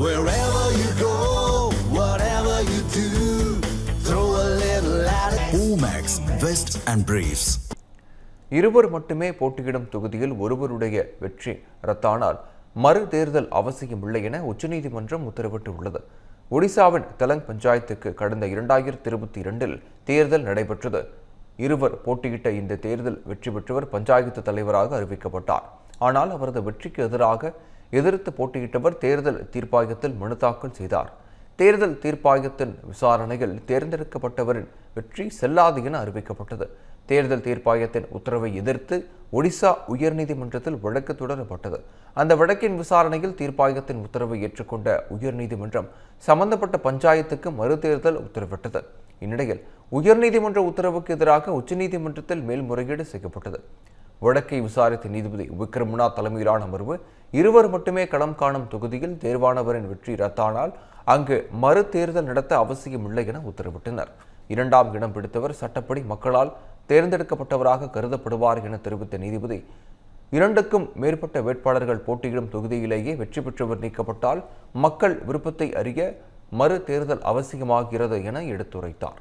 Wherever you go, whatever you do, throw a little at it. Omax, Vest and Briefs. இருவர் மட்டுமே போட்டியிடும் தொகுதியில் ஒருவருடைய வெற்றி ரத்தானால் மறு தேர்தல் அவசியமில்லை என உச்சநீதிமன்றம் உத்தரவிட்டுள்ளது. ஒடிசாவின் தெலங் பஞ்சாயத்துக்கு கடந்த 2022 தேர்தல் நடைபெற்றது. இருவர் போட்டியிட்ட இந்த தேர்தல் வெற்றி பெற்றவர் பஞ்சாயத்து தலைவராக அறிவிக்கப்பட்டார். ஆனால் அவரது வெற்றிக்கு எதிராக எதிர்த்து போட்டியிட்டவர் தேர்தல் தீர்ப்பாயத்தில் மனு தாக்கல் செய்தார். தேர்தல் தீர்ப்பாயத்தின் விசாரணையில் தேர்ந்தெடுக்கப்பட்டவரின் வெற்றி செல்லாது என அறிவிக்கப்பட்டது. தேர்தல் தீர்ப்பாயத்தின் உத்தரவை எதிர்த்து ஒடிசா உயர்நீதிமன்றத்தில் வழக்கு தொடரப்பட்டது. அந்த வழக்கின் விசாரணையில் தீர்ப்பாயத்தின் உத்தரவை ஏற்றுக்கொண்ட உயர்நீதிமன்றம் சம்பந்தப்பட்ட பஞ்சாயத்துக்கு மறுதேர்தல் உத்தரவிட்டது. இந்நிலையில் உயர்நீதிமன்ற உத்தரவுக்கு எதிராக உச்சநீதிமன்றத்தில் மேல்முறையீடு செய்யப்பட்டது. வழக்கை விசாரித்த நீதிபதி விக்ரம்நாத் தலைமையிலான அமர்வு இருவர் மட்டுமே களம் காணும் தொகுதியில் தேர்வானவரின் வெற்றி ரத்தானால் அங்கு மறு தேர்தல் நடத்த அவசியமில்லை என உத்தரவிட்டனர். 2ஆம் இடம் பிடித்தவர் சட்டப்படி மக்களால் தேர்ந்தெடுக்கப்பட்டவராக கருதப்படுவார் என தெரிவித்த நீதிபதி 2க்கும் மேற்பட்ட வேட்பாளர்கள் போட்டியிடும் தொகுதியிலேயே வெற்றி பெற்றவர் நீக்கப்பட்டால் மக்கள் விருப்பத்தை அறிய மறு தேர்தல் அவசியமாகிறது என எடுத்துரைத்தார்.